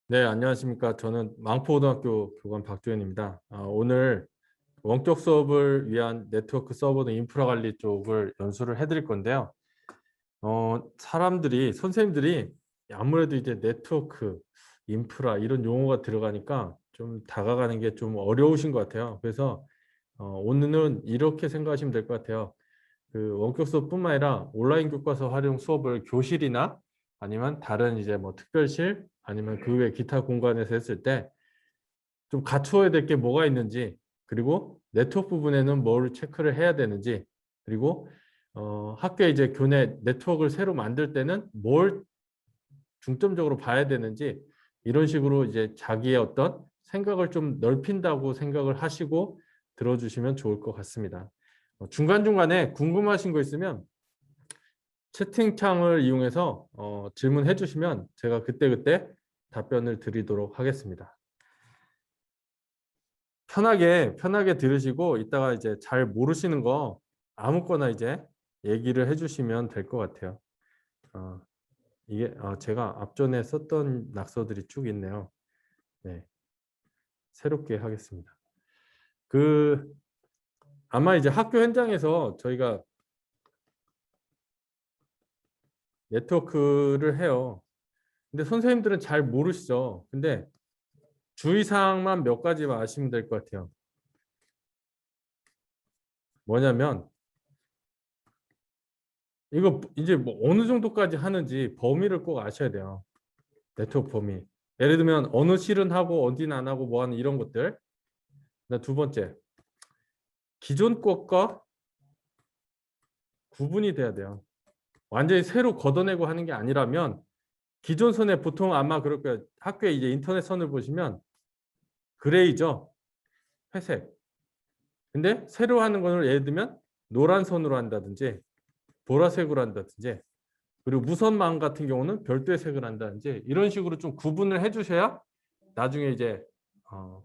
네, 안녕하십니까. 저는 망포고등학교 교관 박주현입니다. 오늘 원격 수업을 위한 네트워크 서버 등 인프라 관리 쪽을 연수를 해드릴 건데요. 선생님들이 아무래도 이제 네트워크, 인프라 이런 용어가 들어가니까 좀 다가가는 게 좀 어려우신 것 같아요. 그래서 오늘은 이렇게 생각하시면 될 것 같아요. 그 원격 수업뿐만 아니라 온라인 교과서 활용 수업을 교실이나 아니면 다른 이제 뭐 특별실 아니면 그 외 기타 공간에서 했을 때 좀 갖추어야 될 게 뭐가 있는지, 그리고 네트워크 부분에는 뭘 체크를 해야 되는지, 그리고 학교에 이제 교내 네트워크를 새로 만들 때는 뭘 중점적으로 봐야 되는지, 이런 식으로 이제 자기의 어떤 생각을 좀 넓힌다고 생각을 하시고 들어주시면 좋을 것 같습니다. 중간중간에 궁금하신 거 있으면 채팅창을 이용해서 질문해 주시면 제가 그때그때 답변을 드리도록 하겠습니다. 편하게 들으시고 이따가 이제 잘 모르시는 거 아무거나 이제 얘기를 해 주시면 될 것 같아요. 어, 이게 제가 앞전에 썼던 낙서들이 쭉 있네요. 네, 새롭게 하겠습니다. 그 아마 이제 학교 현장에서 저희가 네트워크를 해요. 근데 선생님들은 잘 모르시죠. 근데 주의사항만 몇 가지만 아시면 될 것 같아요. 뭐냐면 이거 이제 뭐 어느 정도까지 하는지 범위를 꼭 아셔야 돼요. 네트워크 범위. 예를 들면 어느 실은 하고 어디는 안 하고 뭐 하는 이런 것들. 두 번째, 기존 것과 구분이 돼야 돼요. 완전히 새로 걷어내고 하는 게 아니라면 기존 선에 보통 아마 그럴 거예요. 학교에 이제 인터넷 선을 보시면 그레이죠. 회색. 근데 새로 하는 거를 예를 들면 노란 선으로 한다든지 보라색으로 한다든지, 그리고 무선망 같은 경우는 별도의 색을 한다든지 이런 식으로 좀 구분을 해주셔야 나중에 이제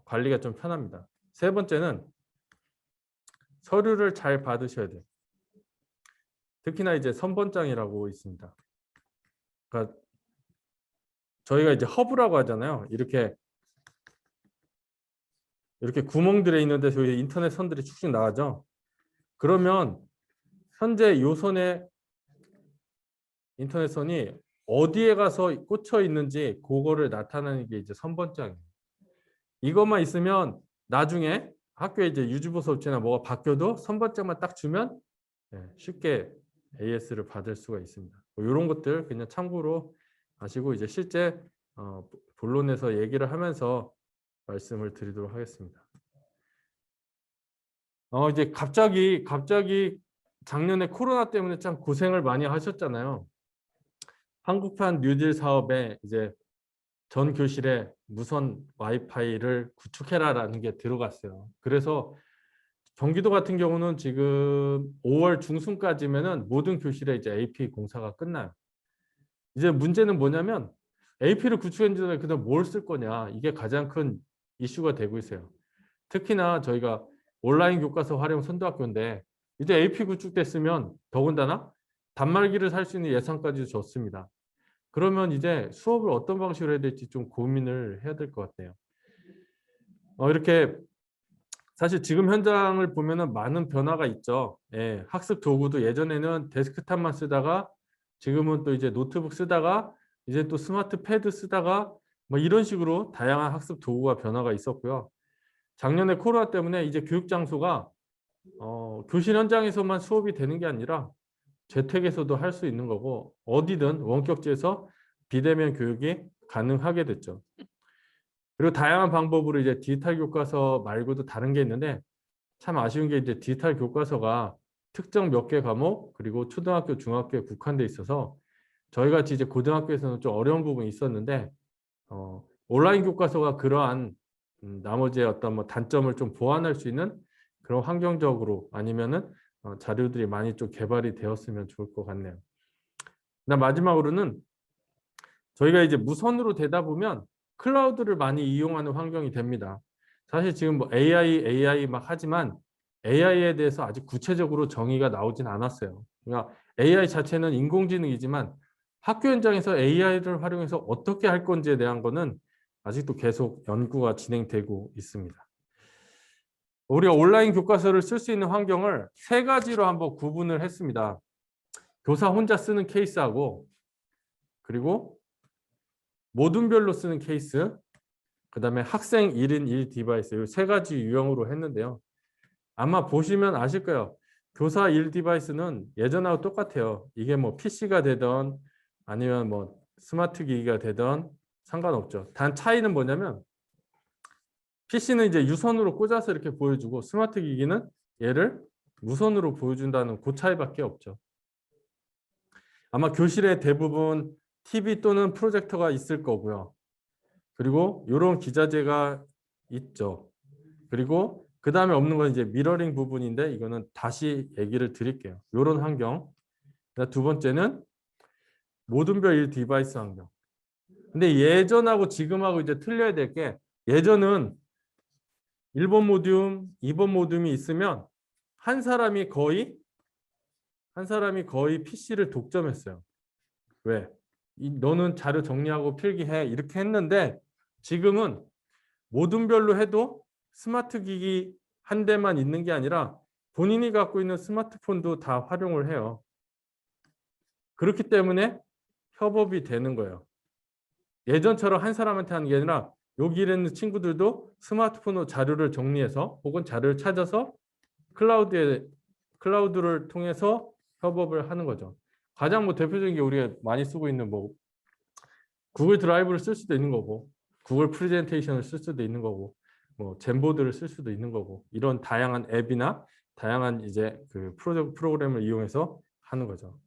관리가 좀 편합니다. 세 번째는 서류를 잘 받으셔야 돼요. 특히나 이제 선번장이라고 있습니다. 그러니까 저희가 이제 허브라고 하잖아요. 이렇게 구멍들에 있는데 저희 인터넷 선들이 쭉쭉 나가죠. 그러면 현재 요 선에 인터넷 선이 어디에 가서 꽂혀 있는지 그거를 나타내는 게 이제 선번장이에요. 이것만 있으면 나중에 학교에 이제 유지보수 업체나 뭐가 바뀌어도 선번장만 딱 주면 쉽게 AS를 받을 수가 있습니다. 이런 것들 그냥 참고로 아시고 이제 실제 본론에서 얘기를 하면서 말씀을 드리도록 하겠습니다. 이제 갑자기 작년에 코로나 때문에 참 고생을 많이 하셨잖아요. 한국판 뉴딜 사업에 이제 전 교실에 무선 와이파이를 구축해라라는 게 들어갔어요. 그래서 경기도 같은 경우는 지금 5월 중순까지면은 모든 교실에 이제 AP 공사가 끝나요. 이제 문제는 뭐냐면 AP를 구축했는데 그다음 뭘 쓸 거냐, 이게 가장 큰 이슈가 되고 있어요. 특히나 저희가 온라인 교과서 활용 선도학교인데 이제 AP 구축됐으면 더군다나 단말기를 살 수 있는 예산까지 줬습니다. 그러면 이제 수업을 어떤 방식으로 해야 될지 좀 고민을 해야 될 것 같네요. 이렇게 사실 지금 현장을 보면은 많은 변화가 있죠. 예, 학습 도구도 예전에는 데스크탑만 쓰다가 지금은 또 이제 노트북 쓰다가 이제 또 스마트 패드 쓰다가 뭐 이런 식으로 다양한 학습 도구가 변화가 있었고요. 작년에 코로나 때문에 이제 교육 장소가 교실 현장에서만 수업이 되는 게 아니라 재택에서도 할 수 있는 거고 어디든 원격지에서 비대면 교육이 가능하게 됐죠. 그리고 다양한 방법으로 이제 디지털 교과서 말고도 다른 게 있는데 참 아쉬운 게 이제 디지털 교과서가 특정 몇 개 과목 그리고 초등학교, 중학교에 국한돼 있어서 저희 같이 이제 고등학교에서는 좀 어려운 부분이 있었는데 온라인 교과서가 그러한 나머지의 어떤 뭐 단점을 좀 보완할 수 있는 그런 환경적으로 아니면은 자료들이 많이 좀 개발이 되었으면 좋을 것 같네요. 마지막으로는 저희가 이제 무선으로 되다 보면 클라우드를 많이 이용하는 환경이 됩니다. 사실 지금 뭐 AI 막 하지만 AI에 대해서 아직 구체적으로 정의가 나오진 않았어요. 그러니까 AI 자체는 인공지능이지만 학교 현장에서 AI를 활용해서 어떻게 할 건지에 대한 거는 아직도 계속 연구가 진행되고 있습니다. 우리가 온라인 교과서를 쓸 수 있는 환경을 세 가지로 한번 구분을 했습니다. 교사 혼자 쓰는 케이스하고, 그리고 모둠별로 쓰는 케이스, 그다음에 학생 1인 1 디바이스, 이 세 가지 유형으로 했는데요. 아마 보시면 아실 거예요. 교사 1 디바이스는 예전하고 똑같아요. 이게 뭐 PC가 되던 아니면 뭐 스마트 기기가 되던 상관없죠. 단 차이는 뭐냐면 PC는 이제 유선으로 꽂아서 이렇게 보여주고 스마트 기기는 얘를 무선으로 보여준다는 그 차이밖에 없죠. 아마 교실에 대부분 TV 또는 프로젝터가 있을 거고요. 그리고 이런 기자재가 있죠. 그리고 그 다음에 없는 건 이제 미러링 부분인데 이거는 다시 얘기를 드릴게요. 이런 환경. 두 번째는 모둠별 1 디바이스 환경. 근데 예전하고 지금하고 이제 틀려야 될 게 예전은 1번 모듈, 2번 모듈이 있으면 한 사람이 거의 PC를 독점했어요. 왜? 너는 자료 정리하고 필기해 이렇게 했는데 지금은 모듈별로 해도 스마트 기기 한 대만 있는 게 아니라 본인이 갖고 있는 스마트폰도 다 활용을 해요. 그렇기 때문에 협업이 되는 거예요. 예전처럼 한 사람한테 하는 게 아니라 여기 있는 친구들도 스마트폰으로 자료를 정리해서 혹은 자료를 찾아서 클라우드를 통해서 협업을 하는 거죠. 가장 뭐 대표적인 게 우리가 많이 쓰고 있는 뭐 구글 드라이브를 쓸 수도 있는 거고 구글 프레젠테이션을 쓸 수도 있는 거고 뭐 젠보드를 쓸 수도 있는 거고 이런 다양한 앱이나 다양한 이제 그 프로그램을 이용해서 하는 거죠.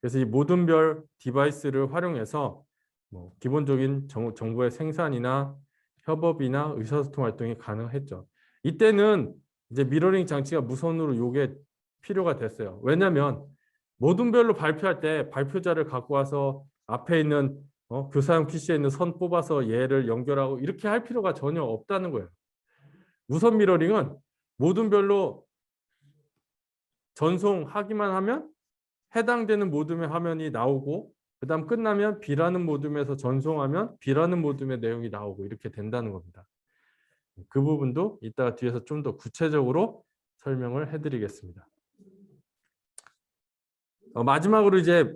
그래서 이 모둠별 디바이스를 활용해서 뭐 기본적인 정보의 생산이나 협업이나 의사소통 활동이 가능했죠. 이때는 이제 미러링 장치가 무선으로 요게 필요가 됐어요. 왜냐하면 모둠별로 발표할 때 발표자를 갖고 와서 앞에 있는 교사용 PC에 있는 선 뽑아서 얘를 연결하고 이렇게 할 필요가 전혀 없다는 거예요. 무선 미러링은 모둠별로 전송하기만 하면 해당되는 모둠의 화면이 나오고 그다음 끝나면 B라는 모둠에서 전송하면 B라는 모둠의 내용이 나오고 이렇게 된다는 겁니다. 그 부분도 이따가 뒤에서 좀 더 구체적으로 설명을 해드리겠습니다. 마지막으로 이제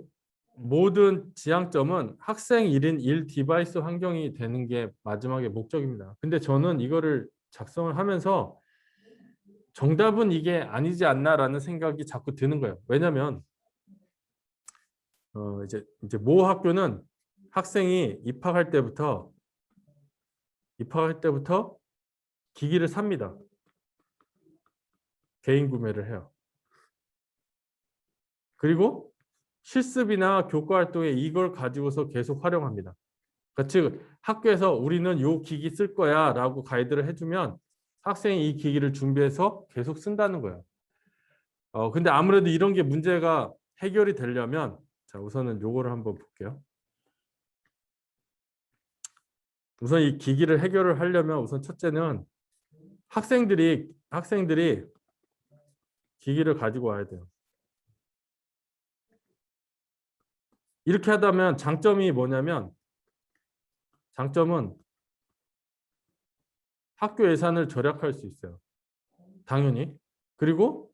모든 지향점은 학생 1인 1 디바이스 환경이 되는 게 마지막의 목적입니다. 근데 저는 이거를 작성을 하면서 정답은 이게 아니지 않나라는 생각이 자꾸 드는 거예요. 왜냐하면 이제 모 학교는 학생이 입학할 때부터 기기를 삽니다. 개인 구매를 해요. 그리고 실습이나 교과 활동에 이걸 가지고서 계속 활용합니다. 그러니까 즉 학교에서 우리는 이 기기 쓸 거야 라고 가이드를 해주면 학생이 이 기기를 준비해서 계속 쓴다는 거예요. 근데 아무래도 이런 게 문제가 해결이 되려면 자 우선은 요거를 한번 볼게요. 우선 이 기기를 해결을 하려면 우선 첫째는 학생들이 기기를 가지고 와야 돼요. 이렇게 하다면 장점이 뭐냐면 장점은 학교 예산을 절약할 수 있어요. 당연히. 그리고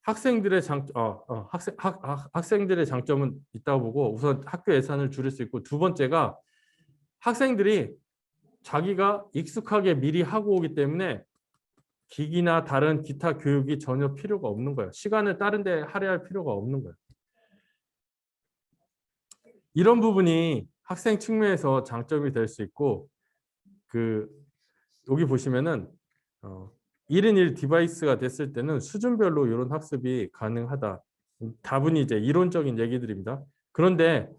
학생들의 학생들의 장점은 있다고 보고 우선 학교 예산을 줄일 수 있고 두 번째가 학생들이 자기가 익숙하게 미리 하고 오기 때문에 기기나 다른 기타 교육이 전혀 필요가 없는 거예요. 시간을 다른 데 할애할 필요가 없는 거예요. 이런 부분이 학생 측면에서 장점이 될 수 있고 여기 보시면은 1인 1 디바이스가 됐을 때는 수준별로 이런 학습이 가능하다. 다분히 이제 이론적인 얘기들입니다. 그런데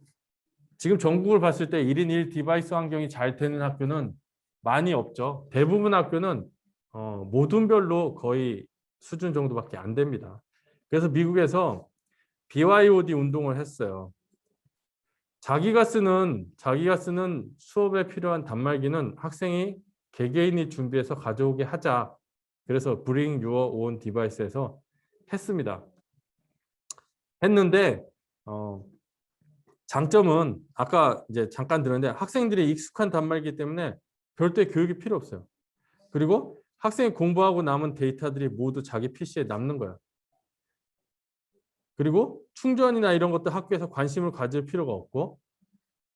지금 전국을 봤을 때 1인 1 디바이스 환경이 잘 되는 학교는 많이 없죠. 대부분 학교는 모둠별로 거의 수준 정도밖에 안 됩니다. 그래서 미국에서 BYOD 운동을 했어요. 자기가 쓰는 수업에 필요한 단말기는 학생이 개개인이 준비해서 가져오게 하자. 그래서 Bring Your Own Device에서 했습니다. 했는데 장점은 아까 이제 잠깐 들었는데 학생들이 익숙한 단말이기 때문에 별도의 교육이 필요 없어요. 그리고 학생이 공부하고 남은 데이터들이 모두 자기 PC에 남는 거예요. 그리고 충전이나 이런 것도 학교에서 관심을 가질 필요가 없고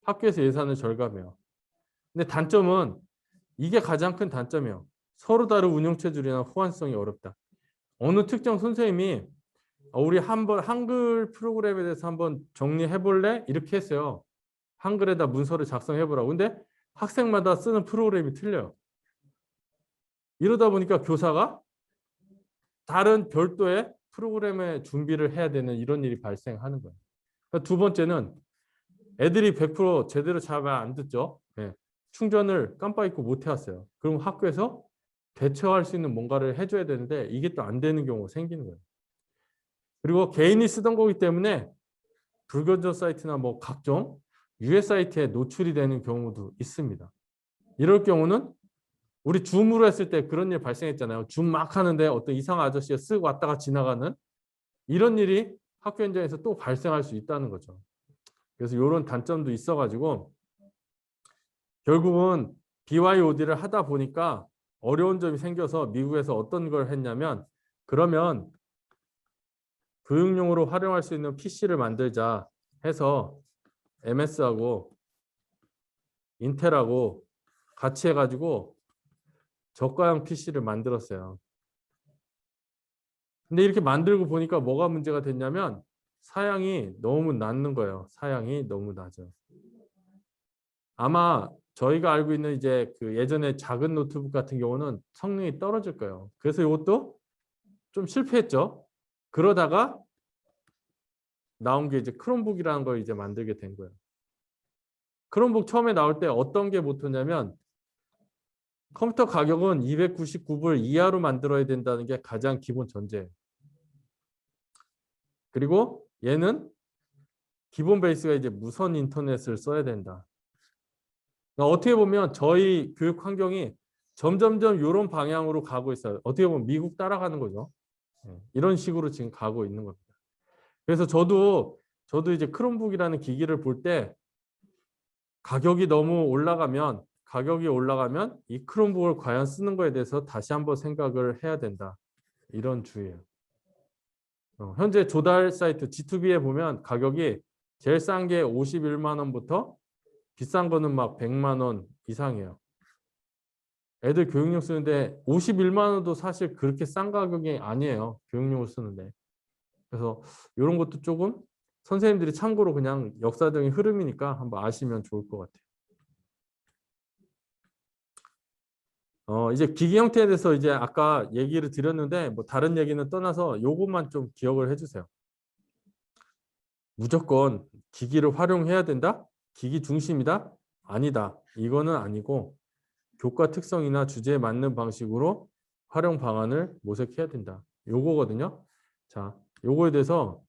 학교에서 예산을 절감해요. 근데 단점은 이게 가장 큰 단점이에요. 서로 다른 운영체질이나 호환성이 어렵다. 어느 특정 선생님이 우리 한번 한글 프로그램에 대해서 한번 정리해 볼래? 이렇게 했어요. 한글에다 문서를 작성해 보라고. 근데 학생마다 쓰는 프로그램이 틀려요. 이러다 보니까 교사가 다른 별도의 프로그램의 준비를 해야 되는 이런 일이 발생하는 거예요. 그러니까 두 번째는 애들이 100% 제대로 잘 안 듣죠. 네. 충전을 깜빡 잊고 못 해왔어요. 그럼 학교에서 대처할 수 있는 뭔가를 해줘야 되는데 이게 또 안 되는 경우가 생기는 거예요. 그리고 개인이 쓰던 거기 때문에 불교전 사이트나 뭐 각종 유해 사이트에 노출이 되는 경우도 있습니다. 이럴 경우는 우리 줌으로 했을 때 그런 일 발생했잖아요. 줌 막 하는데 어떤 이상한 아저씨가 쓰고 왔다가 지나가는 이런 일이 학교 현장에서 또 발생할 수 있다는 거죠. 그래서 이런 단점도 있어가지고 결국은 BYOD를 하다 보니까 어려운 점이 생겨서 미국에서 어떤 걸 했냐면 그러면 교육용으로 활용할 수 있는 PC를 만들자 해서 MS하고 인텔하고 같이 해가지고 저가형 PC를 만들었어요. 근데 이렇게 만들고 보니까 뭐가 문제가 됐냐면 사양이 너무 낮는 거예요. 사양이 너무 낮아요. 아마 저희가 알고 있는 이제 그 예전에 작은 노트북 같은 경우는 성능이 떨어질 거예요. 그래서 이것도 좀 실패했죠. 그러다가 나온 게 이제 크롬북이라는 걸 이제 만들게 된 거예요. 크롬북 처음에 나올 때 어떤 게 모토냐면 컴퓨터 가격은 299불 이하로 만들어야 된다는 게 가장 기본 전제예요. 그리고 얘는 기본 베이스가 이제 무선 인터넷을 써야 된다. 그러니까 어떻게 보면 저희 교육 환경이 점점점 이런 방향으로 가고 있어요. 어떻게 보면 미국 따라가는 거죠. 이런 식으로 지금 가고 있는 겁니다. 그래서 저도 이제 크롬북이라는 기기를 볼 때 가격이 너무 올라가면 이 크롬북을 과연 쓰는 거에 대해서 다시 한번 생각을 해야 된다. 이런 주의예요. 현재 조달 사이트 G2B에 보면 가격이 제일 싼 게 51만 원부터 비싼 거는 막 100만 원 이상이에요. 애들 교육용 쓰는데 51만 원도 사실 그렇게 싼 가격이 아니에요. 교육용을 쓰는데. 그래서 이런 것도 조금 선생님들이 참고로 그냥 역사적인 흐름이니까 한번 아시면 좋을 것 같아요. 이제 기기 형태에 대해서 이제 아까 얘기를 드렸는데 뭐 다른 얘기는 떠나서 요것만 좀 기억을 해주세요. 무조건 기기를 활용해야 된다? 기기 중심이다? 아니다. 이거는 아니고 교과 특성이나 주제에 맞는 방식으로 활용 방안을 모색해야 된다. 요거거든요. 자, 요거에 대해서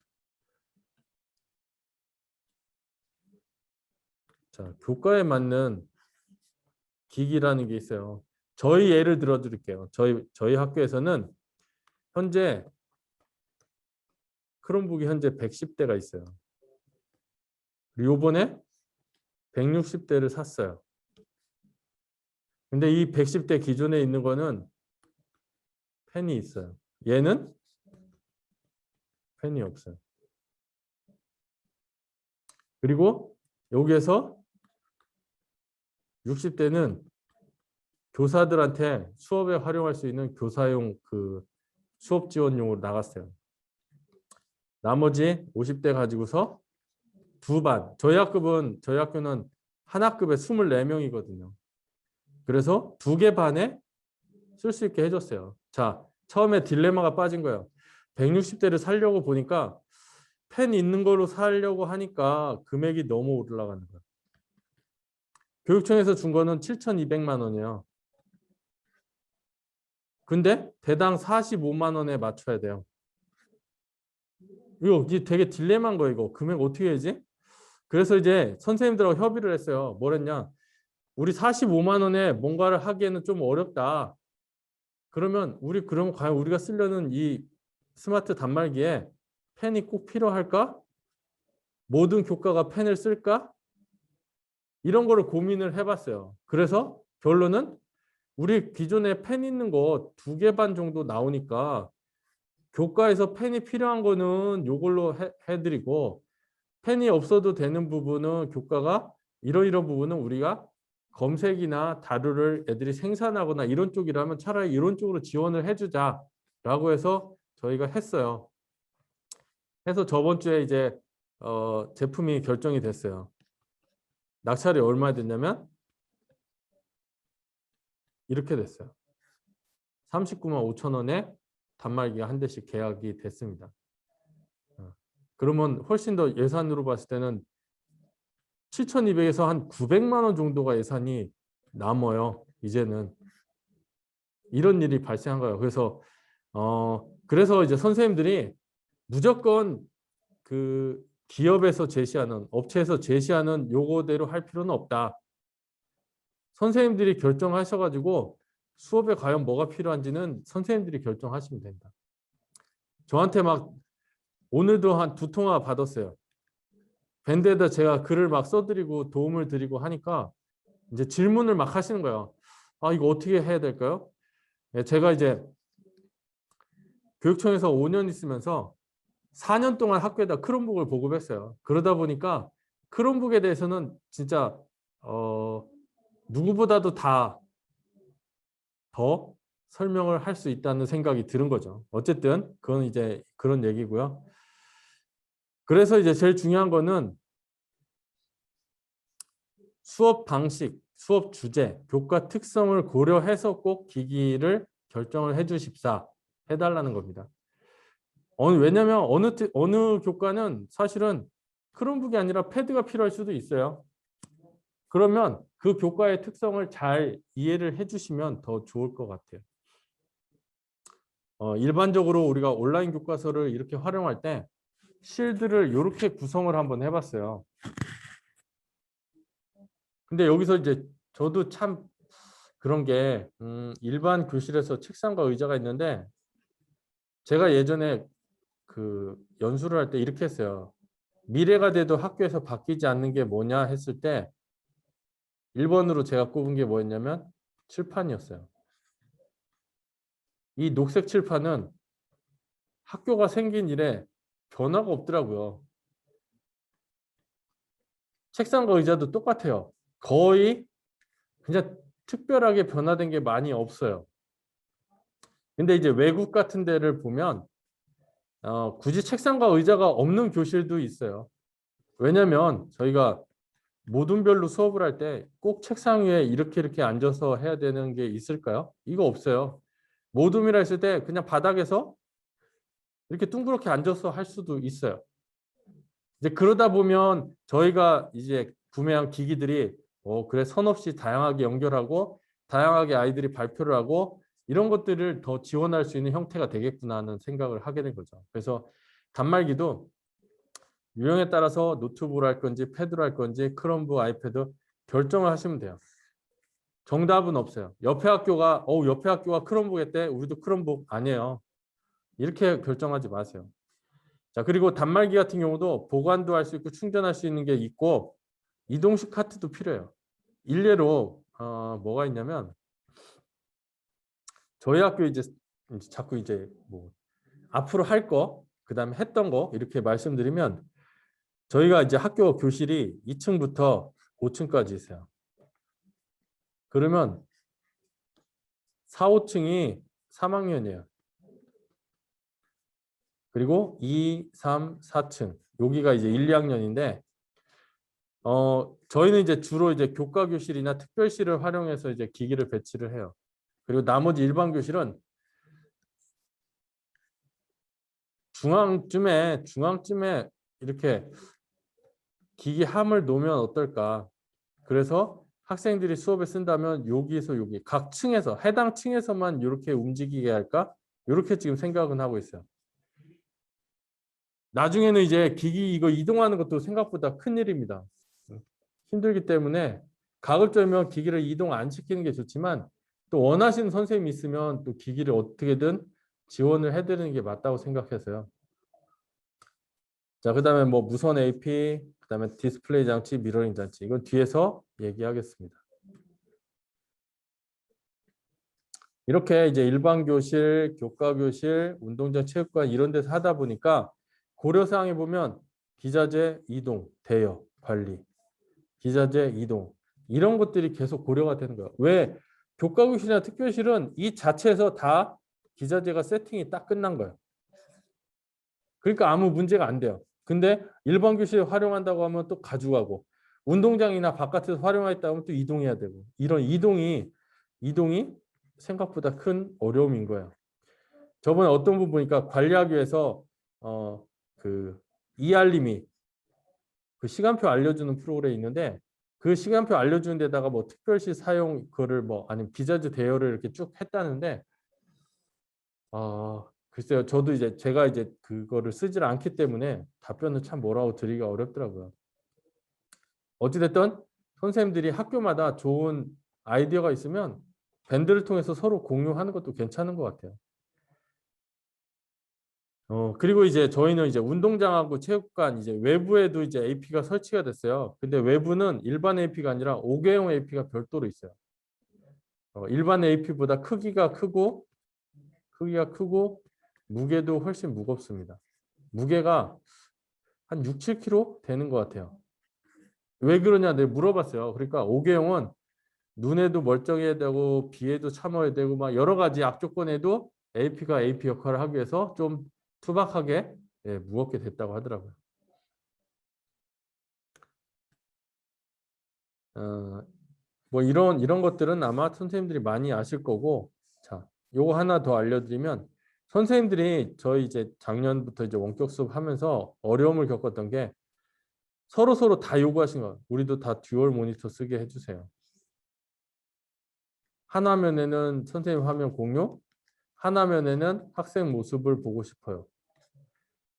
자, 교과에 맞는 기기라는 게 있어요. 저희 예를 들어 드릴게요. 저희 학교에서는 현재 크롬북이 현재 110대가 있어요. 그리고 요번에 160대를 샀어요. 근데 이 110대 기존에 있는 거는 펜이 있어요. 얘는 펜이 없어요. 그리고 여기에서 60대는 교사들한테 수업에 활용할 수 있는 교사용 그 수업 지원용으로 나갔어요. 나머지 50대 가지고서 두 반. 저희 학교는 한 학급에 24명이거든요. 그래서 2개 반에 쓸 수 있게 해줬어요. 자, 처음에 딜레마가 빠진 거예요. 160대를 살려고 보니까 펜 있는 걸로 사려고 하니까 금액이 너무 올라가는 거예요. 교육청에서 준 거는 7,200만 원이에요. 근데 대당 45만 원에 맞춰야 돼요. 이거 되게 딜레마인 거예요. 이거 금액 어떻게 해야지? 그래서 이제 선생님들하고 협의를 했어요. 뭐랬냐? 우리 45만 원에 뭔가를 하기에는 좀 어렵다. 그러면 그럼 과연 우리가 쓰려는 이 스마트 단말기에 펜이 꼭 필요할까? 모든 교과가 펜을 쓸까? 이런 거를 고민을 해봤어요. 그래서 결론은 우리 기존에 펜 있는 거 2개 반 정도 나오니까 교과에서 펜이 필요한 거는 요걸로 해드리고 펜이 없어도 되는 부분은 교과가 이러이러 부분은 우리가 검색이나 자료를 애들이 생산하거나 이런 쪽이라면 차라리 이런 쪽으로 지원을 해주자라고 해서 저희가 했어요. 해서 저번 주에 이제 제품이 결정이 됐어요. 낙찰이 얼마 됐냐면 이렇게 됐어요. 39만 5천 원에 단말기가 한 대씩 계약이 됐습니다. 그러면 훨씬 더 예산으로 봤을 때는 7,200에서 한 900만 원 정도가 예산이 남아요. 이제는 이런 일이 발생한 거예요. 그래서 이제 선생님들이 무조건 그 기업에서 제시하는 업체에서 제시하는 요거대로 할 필요는 없다. 선생님들이 결정하셔가지고 수업에 과연 뭐가 필요한지는 선생님들이 결정하시면 된다. 저한테 막 오늘도 한 2통화 받았어요. 밴드에다 제가 글을 막 써드리고 도움을 드리고 하니까 이제 질문을 막 하시는 거예요. 아, 이거 어떻게 해야 될까요? 제가 이제 교육청에서 5년 있으면서 4년 동안 학교에다 크롬북을 보급했어요. 그러다 보니까 크롬북에 대해서는 진짜 누구보다도 다 더 설명을 할 수 있다는 생각이 드는 거죠. 어쨌든 그건 이제 그런 얘기고요. 그래서 이제 제일 중요한 거는 수업 방식, 수업 주제, 교과 특성을 고려해서 꼭 기기를 결정을 해주십사 해달라는 겁니다. 왜냐하면 어느 교과는 사실은 크롬북이 아니라 패드가 필요할 수도 있어요. 그러면 그 교과의 특성을 잘 이해를 해주시면 더 좋을 것 같아요. 일반적으로 우리가 온라인 교과서를 이렇게 활용할 때 실드를 이렇게 구성을 한번 해봤어요. 근데 여기서 이제 저도 참 그런 게 일반 교실에서 책상과 의자가 있는데 제가 예전에 그 연수를 할 때 이렇게 했어요. 미래가 돼도 학교에서 바뀌지 않는 게 뭐냐 했을 때 1번으로 제가 꼽은 게 뭐였냐면 칠판이었어요. 이 녹색 칠판은 학교가 생긴 이래 변화가 없더라고요. 책상과 의자도 똑같아요. 거의 그냥 특별하게 변화된 게 많이 없어요. 근데 이제 외국 같은 데를 보면 굳이 책상과 의자가 없는 교실도 있어요. 왜냐면 저희가 모둠별로 수업을 할 때 꼭 책상 위에 이렇게 앉아서 해야 되는 게 있을까요? 이거 없어요. 모둠이라 했을 때 그냥 바닥에서 이렇게 둥그렇게 앉아서 할 수도 있어요. 이제 그러다 보면 저희가 이제 구매한 기기들이 그래 선 없이 다양하게 연결하고 다양하게 아이들이 발표를 하고 이런 것들을 더 지원할 수 있는 형태가 되겠구나 하는 생각을 하게 된 거죠. 그래서 단말기도 유형에 따라서 노트북으로 할 건지 패드로 할 건지 크롬북, 아이패드 결정을 하시면 돼요. 정답은 없어요. 옆에 학교가 크롬북 했대. 우리도 크롬북 아니에요. 이렇게 결정하지 마세요. 자, 그리고 단말기 같은 경우도 보관도 할 수 있고 충전할 수 있는 게 있고 이동식 카트도 필요해요. 일례로 뭐가 있냐면 저희 학교 이제 자꾸 이제 뭐 앞으로 할 거, 그다음에 했던 거 이렇게 말씀드리면 저희가 이제 학교 교실이 2층부터 5층까지 있어요. 그러면 4, 5층이 3학년이에요. 그리고 2, 3, 4층 여기가 이제 1, 2학년인데 저희는 이제 주로 이제 교과 교실이나 특별실을 활용해서 이제 기기를 배치를 해요. 그리고 나머지 일반 교실은 중앙쯤에 이렇게 기기 함을 놓으면 어떨까? 그래서 학생들이 수업에 쓴다면 여기에서 여기 각 층에서 해당 층에서만 이렇게 움직이게 할까? 이렇게 지금 생각은 하고 있어요. 나중에는 이제 기기 이거 이동하는 것도 생각보다 큰 일입니다. 힘들기 때문에 가급적이면 기기를 이동 안 시키는 게 좋지만 또 원하시는 선생님이 있으면 또 기기를 어떻게든 지원을 해드리는 게 맞다고 생각해서요. 자, 그다음에 뭐 무선 AP, 그다음에 디스플레이 장치, 미러링 장치. 이건 뒤에서 얘기하겠습니다. 이렇게 이제 일반 교실, 교과 교실, 운동장, 체육관 이런 데서 하다 보니까 고려 사항에 보면 기자재 이동, 대여, 관리, 기자재 이동 이런 것들이 계속 고려가 되는 거예요. 왜? 교과 교실이나 특교실은 이 자체에서 다 기자재가 세팅이 딱 끝난 거예요. 그러니까 아무 문제가 안 돼요. 근데 일반 교실 활용한다고 하면 또 가져가고 운동장이나 바깥에서 활용하겠다 하면 또 이동해야 되고 이런 이동이 생각보다 큰 어려움인 거예요. 저번에 어떤 분 보니까 관리하기 위해서 그 이알림이 그 시간표 알려주는 프로그램이 있는데 그 시간표 알려주는 데다가 뭐 특별시 사용 그거를 뭐 아니면 기자재 대여를 이렇게 쭉 했다는데 글쎄요. 저도 이제 제가 이제 그거를 쓰질 않기 때문에 답변을 참 뭐라고 드리기가 어렵더라고요. 어찌됐든 선생님들이 학교마다 좋은 아이디어가 있으면 밴드를 통해서 서로 공유하는 것도 괜찮은 것 같아요. 그리고 이제 저희는 이제 운동장하고 체육관 이제 외부에도 이제 AP가 설치가 됐어요. 근데 외부는 일반 AP가 아니라 5개형 AP가 별도로 있어요. 일반 AP보다 크기가 크고 무게도 훨씬 무겁습니다. 무게가 한 6, 7kg 되는 것 같아요. 왜 그러냐 내가 물어봤어요. 그러니까 5개형은 눈에도 멀쩡해야 되고 비에도 참아야 되고 막 여러 가지 악조건에도 AP가 AP 역할을 하기 위해서 좀 투박하게 무겁게 됐다고 하더라고요. 어, 뭐 이런 것들은 아마 선생님들이 많이 아실 거고 자, 요거 하나 더 알려드리면 선생님들이 저희 이제 작년부터 이제 원격 수업 하면서 어려움을 겪었던 게 서로 다 요구하신 거예요. 우리도 다 듀얼 모니터 쓰게 해주세요. 한 화면에는 선생님 화면 공유, 한 화면에는 학생 모습을 보고 싶어요.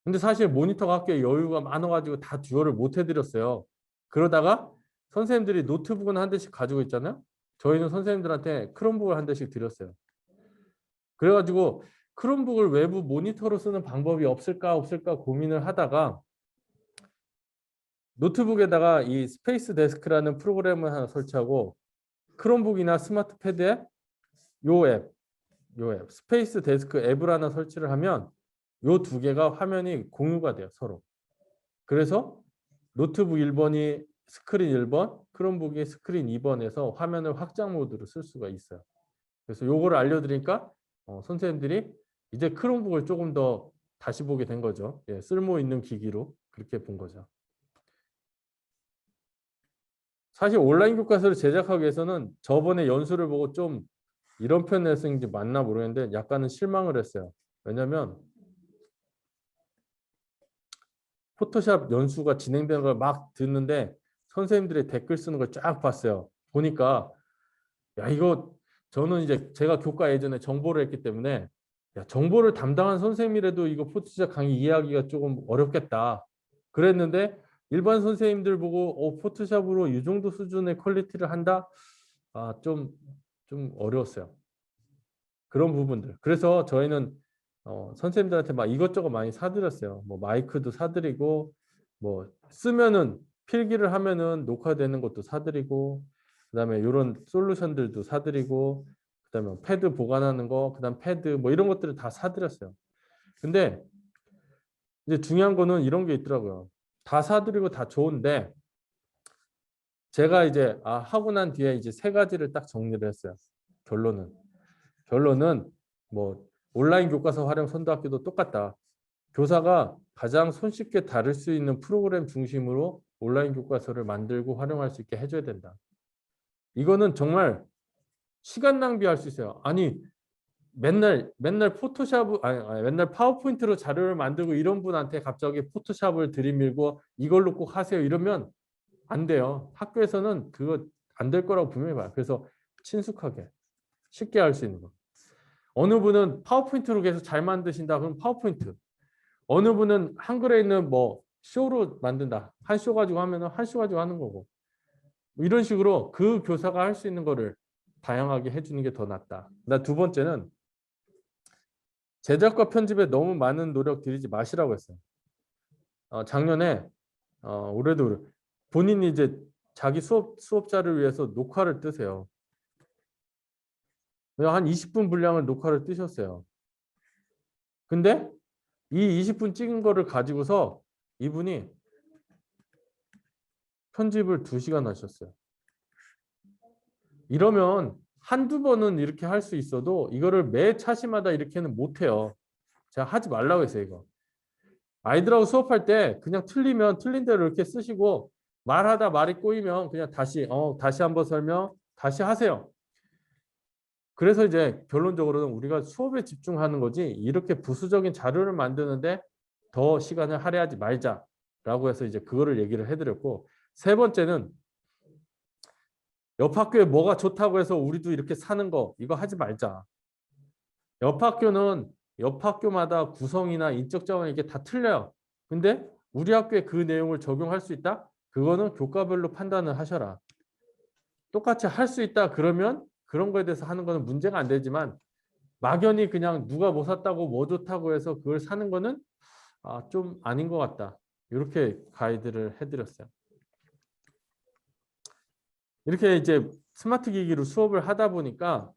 근데 사실 모니터가 학교에 여유가 많아가지고 다 듀얼을 못 해드렸어요. 그러다가 선생님들이 노트북은 한 대씩 가지고 있잖아요. 저희는 선생님들한테 크롬북을 한 대씩 드렸어요. 그래가지고 크롬북을 외부 모니터로 쓰는 방법이 없을까 고민을 하다가 노트북에다가 이 스페이스 데스크라는 프로그램을 하나 설치하고 크롬북이나 스마트 패드에 요 앱, 스페이스 데스크 앱을 하나 설치를 하면 요 두 개가 화면이 공유가 돼요, 서로. 그래서 노트북 1번이 스크린 1번, 크롬북이 스크린 2번에서 화면을 확장 모드로 쓸 수가 있어요. 그래서 요거를 알려드리니까 선생님들이 이제 크롬북을 조금 더 다시 보게 된 거죠. 예, 쓸모 있는 기기로 그렇게 본 거죠. 사실 온라인 교과서를 제작하기 위해서는 저번에 연수를 보고 좀 이런 표현을 쓰는지 맞나 모르겠는데 약간은 실망을 했어요. 왜냐면 포토샵 연수가 진행되는 걸 막 듣는데 선생님들이 댓글 쓰는 걸 쫙 봤어요. 보니까 야 이거 저는 이제 제가 교과 예전에 정보를 했기 때문에 야 정보를 담당한 선생님이라도 이거 포토샵 강의 이해하기가 조금 어렵겠다. 그랬는데 일반 선생님들 보고 포토샵으로 이 정도 수준의 퀄리티를 한다? 좀 어려웠어요. 그런 부분들. 그래서 저희는 선생님들한테 막 이것저것 많이 사드렸어요. 뭐 마이크도 사드리고 뭐 쓰면은 필기를 하면은 녹화되는 것도 사드리고 그다음에 이런 솔루션들도 사드리고 그다음에 패드 보관하는 거 그다음 패드 뭐 이런 것들을 다 사드렸어요. 근데 이제 중요한 거는 이런 게 있더라고요. 다 사드리고 다 좋은데 제가 이제 하고 난 뒤에 이제 세 가지를 딱 정리를 했어요. 결론은 뭐 온라인 교과서 활용 선도학교도 똑같다. 교사가 가장 손쉽게 다룰 수 있는 프로그램 중심으로 온라인 교과서를 만들고 활용할 수 있게 해줘야 된다. 이거는 정말 시간 낭비할 수 있어요. 아니 맨날 포토샵 아니 맨날 파워포인트로 자료를 만들고 이런 분한테 갑자기 포토샵을 들이밀고 이걸로 꼭 하세요 이러면 안 돼요. 학교에서는 그거 안 될 거라고 분명히 봐요. 그래서 친숙하게 쉽게 할 수 있는 거. 어느 분은 파워포인트로 계속 잘 만드신다 그럼 파워포인트. 어느 분은 한글에 있는 뭐 쇼로 만든다. 한 쇼 가지고 하면은 한 쇼 가지고 하는 거고. 뭐 이런 식으로 그 교사가 할 수 있는 거를 다양하게 해주는 게 더 낫다. 나 두 번째는 제작과 편집에 너무 많은 노력 들이지 마시라고 했어요. 작년에 올해도 본인이 이제 자기 수업자를 위해서 녹화를 뜨세요. 한 20분 분량을 녹화를 뜨셨어요. 근데 이 20분 찍은 거를 가지고서 이분이 편집을 2시간 하셨어요. 이러면 한두 번은 이렇게 할 수 있어도 이거를 매 차시마다 이렇게는 못해요. 제가 하지 말라고 했어요, 이거. 아이들하고 수업할 때 그냥 틀리면 틀린 대로 이렇게 쓰시고 말하다 말이 꼬이면 그냥 다시 한번 설명, 다시 하세요. 그래서 이제 결론적으로는 우리가 수업에 집중하는 거지 이렇게 부수적인 자료를 만드는데 더 시간을 할애하지 말자라고 해서 이제 그거를 얘기를 해드렸고, 세 번째는 옆 학교에 뭐가 좋다고 해서 우리도 이렇게 사는 거 이거 하지 말자. 옆 학교는 옆 학교마다 구성이나 인적 자원이 이게 다 틀려요. 근데 우리 학교에 그 내용을 적용할 수 있다? 그거는 교과별로 판단을 하셔라. 똑같이 할 수 있다 그러면 그런 거에 대해서 하는 거는 문제가 안 되지만 막연히 그냥 누가 뭐 샀다고 뭐 좋다고 해서 그걸 사는 거는 좀 아닌 것 같다. 이렇게 가이드를 해드렸어요. 이렇게 이제 스마트 기기로 수업을 하다 보니까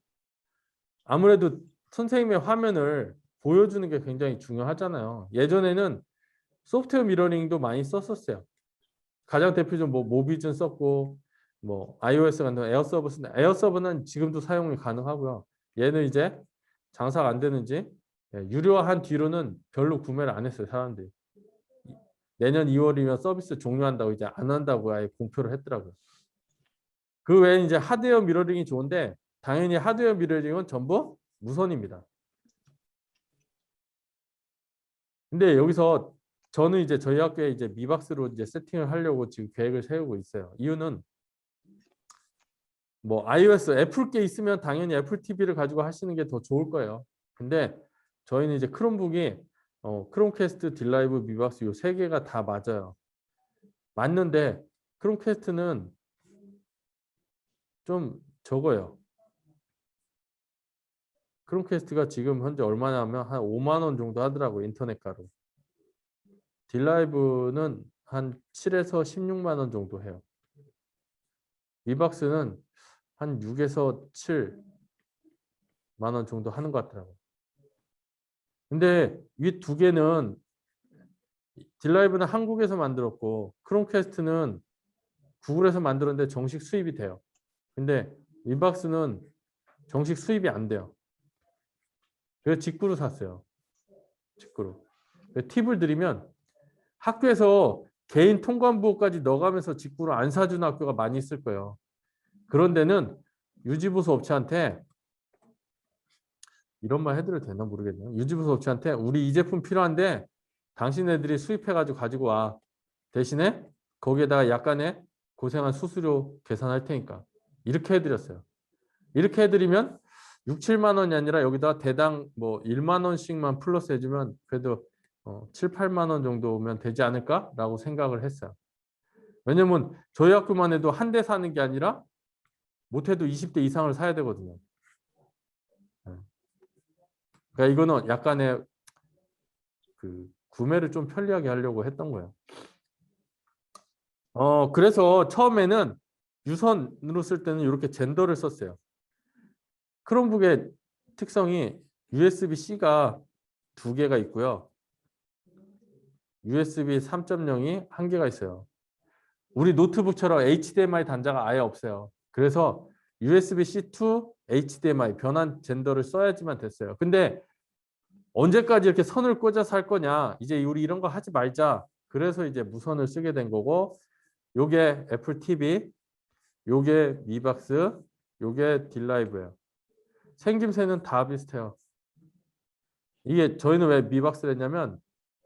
아무래도 선생님의 화면을 보여주는 게 굉장히 중요하잖아요. 예전에는 소프트웨어 미러링도 많이 썼었어요. 가장 대표적으로 뭐 모비즌 썼고 뭐 iOS 같은 에어서버 쓰는데 에어서버는 지금도 사용이 가능하고요. 얘는 이제 장사가 안 되는지 유료화한 뒤로는 별로 구매를 안 했어요, 사람들이. 내년 2월이면 서비스 종료한다고 이제 안 한다고 아예 공표를 했더라고요. 그 외에 이제 하드웨어 미러링이 좋은데 당연히 하드웨어 미러링은 전부 무선입니다. 근데 여기서 저는 이제 저희 학교에 이제 미박스로 이제 세팅을 하려고 지금 계획을 세우고 있어요. 이유는 뭐 iOS 애플께 있으면 당연히 애플 TV를 가지고 하시는 게 더 좋을 거예요. 근데 저희는 이제 크롬북이 크롬캐스트, 딜라이브, 미박스 요 세 개가 다 맞아요. 맞는데 크롬캐스트는 좀 적어요. 크롬캐스트가 지금 현재 얼마냐 하면 한 5만 원 정도 하더라고요. 인터넷 가로. 딜라이브는 한 7에서 16만 원 정도 해요. 미박스는 한 6에서 7만 원 정도 하는 것 같더라고요. 근데 이 두 개는 딜라이브는 한국에서 만들었고 크롬캐스트는 구글에서 만들었는데 정식 수입이 돼요. 근데 미박스는 정식 수입이 안 돼요. 그래서 직구로 샀어요. 직구로. 팁을 드리면 학교에서 개인 통관부까지 넣어가면서 직구로 안 사주는 학교가 많이 있을 거예요. 그런 데는 유지보수 업체한테 이런 말 해드려도 되나 모르겠네요. 유지보수 업체한테 우리 이 제품 필요한데 당신네들이 수입해가지고 가지고 와. 대신에 거기에다가 약간의 고생한 수수료 계산할 테니까. 이렇게 해드렸어요. 이렇게 해드리면 6, 7만 원이 아니라 여기다 대당 뭐 1만 원씩만 플러스 해주면 그래도 7, 8만 원 정도면 되지 않을까라고 생각을 했어요. 왜냐면 저희 학교만 해도 한 대 사는 게 아니라 못해도 20대 이상을 사야 되거든요. 그러니까 이거는 약간의 그 구매를 좀 편리하게 하려고 했던 거예요. 그래서 처음에는 유선으로 쓸 때는 이렇게 젠더를 썼어요. 크롬북의 특성이 USB-C가 2개가 있고요. USB 3.0이 1개가 있어요. 우리 노트북처럼 HDMI 단자가 아예 없어요. 그래서 USB-C to HDMI 변환 젠더를 써야지만 됐어요. 근데 언제까지 이렇게 선을 꽂아서 할 거냐. 이제 우리 이런 거 하지 말자. 그래서 이제 무선을 쓰게 된 거고 요게 애플 TV, 요게 미박스, 요게 딜라이브예요. 생김새는 다 비슷해요. 이게 저희는 왜 미박스를 했냐면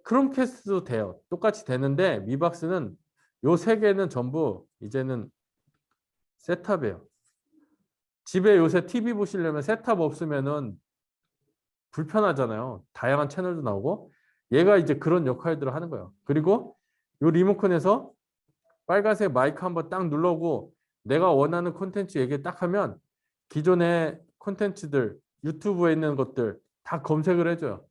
크롬캐스트도 돼요. 똑같이 되는데 미박스는 요 세 개는 전부 이제는 셋탑이에요. 집에 요새 TV 보시려면 셋탑 없으면은 불편하잖아요. 다양한 채널도 나오고 얘가 이제 그런 역할들을 하는 거예요. 그리고 요 리모컨에서 빨간색 마이크 한번 딱 눌러고 내가 원하는 콘텐츠 얘기 딱 하면 기존의 콘텐츠들 유튜브에 있는 것들 다 검색을 해줘요.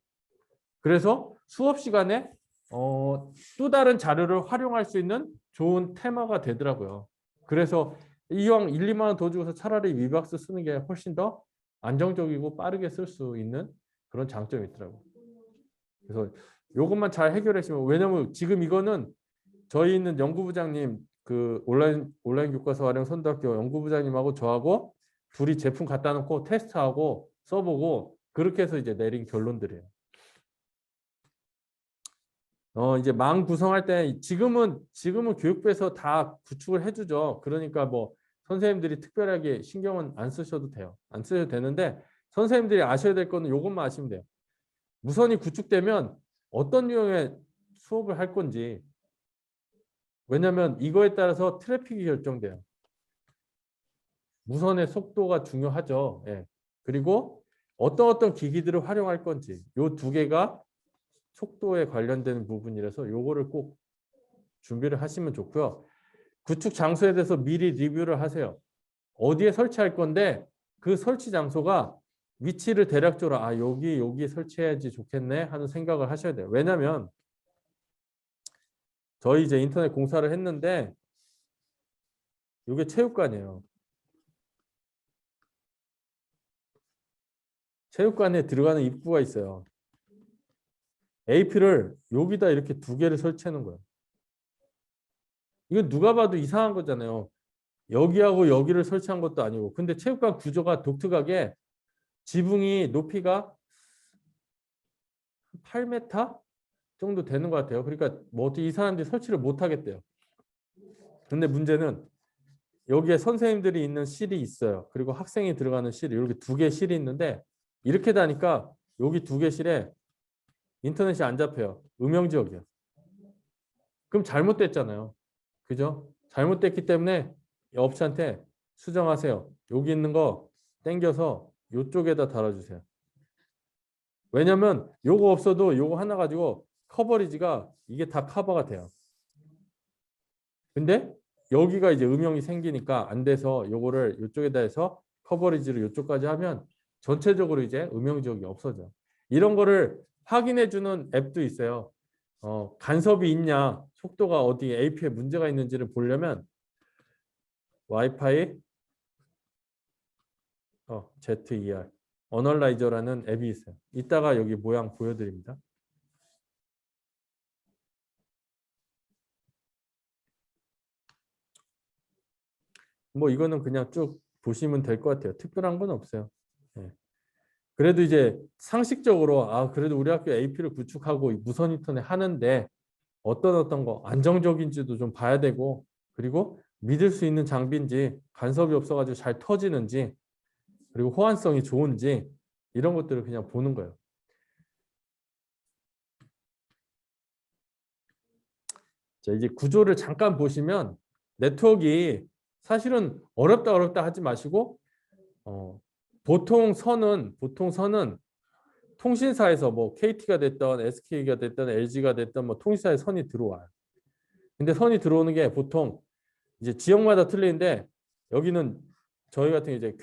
그래서 수업 시간에 또 다른 자료를 활용할 수 있는 좋은 테마가 되더라고요. 그래서 이왕 1, 2만 원 더 주고서 차라리 위박스 쓰는 게 훨씬 더 안정적이고 빠르게 쓸 수 있는 그런 장점이 있더라고요. 그래서 이것만 잘 해결했으면, 왜냐면 지금 이거는 저희 있는 연구부장님, 그 온라인 교과서 활용 선도학교 연구부장님하고 저하고 둘이 제품 갖다 놓고 테스트하고 써보고 그렇게 해서 이제 내린 결론들이에요. 이제 망 구성할 때 지금은 교육부에서 다 구축을 해주죠. 그러니까 뭐 선생님들이 특별하게 신경은 안 쓰셔도 돼요. 안 쓰셔도 되는데 선생님들이 아셔야 될 거는 이것만 아시면 돼요. 무선이 구축되면 어떤 유형의 수업을 할 건지. 왜냐하면 이거에 따라서 트래픽이 결정돼요. 무선의 속도가 중요하죠. 예. 그리고 어떤 기기들을 활용할 건지, 요 두 개가 속도에 관련되는 부분이라서 요거를 꼭 준비를 하시면 좋고요. 구축 장소에 대해서 미리 리뷰를 하세요. 어디에 설치할 건데 그 설치 장소가 위치를 대략적으로 여기 설치해야지 좋겠네 하는 생각을 하셔야 돼요. 왜냐하면 저희 이제 인터넷 공사를 했는데 이게 체육관이에요. 체육관에 들어가는 입구가 있어요. AP를 여기다 이렇게 두 개를 설치하는 거예요. 이건 누가 봐도 이상한 거잖아요. 여기하고 여기를 설치한 것도 아니고. 근데 체육관 구조가 독특하게 지붕이 높이가 8m 정도 되는 것 같아요. 그러니까 뭐 어떻게 이 사람들이 설치를 못 하겠대요. 근데 문제는 여기에 선생님들이 있는 실이 있어요. 그리고 학생이 들어가는 실이 이렇게 두 개 실이 있는데 이렇게 다니까 여기 두 개 실에 인터넷이 안 잡혀요. 음영 지역이요. 그럼 잘못됐잖아요. 그죠? 잘못됐기 때문에 업체한테 수정하세요. 여기 있는 거 땡겨서 이쪽에다 달아주세요. 왜냐면 요거 없어도 요거 하나 가지고 커버리지가 이게 다 커버가 돼요. 근데 여기가 이제 음영이 생기니까 안 돼서 요거를 이쪽에다 해서 커버리지를 이쪽까지 하면 전체적으로 이제 음영 지역이 없어져. 이런 거를 확인해 주는 앱도 있어요. 간섭이 있냐, 속도가 어디 AP에 문제가 있는지를 보려면 와이파이 ZER 어널라이저라는 앱이 있어요. 이따가 여기 모양 보여드립니다. 뭐 이거는 그냥 쭉 보시면 될 것 같아요. 특별한 건 없어요. 네. 그래도 이제 상식적으로 그래도 우리 학교 AP를 구축하고 무선 인터넷 하는데 어떤 거 안정적인지도 좀 봐야 되고, 그리고 믿을 수 있는 장비인지 간섭이 없어가지고 잘 터지는지, 그리고 호환성이 좋은지 이런 것들을 그냥 보는 거예요. 자, 이제 구조를 잠깐 보시면 네트워크가 사실은 어렵다 하지 마시고 보통 선은 통신사에서 뭐 KT가 됐던 SK가 됐던 LG가 됐던 뭐 통신사에 선이 들어와요. 근데 선이 들어오는 게 보통 이제 지역마다 틀리는데 여기는 저희 같은 게 이제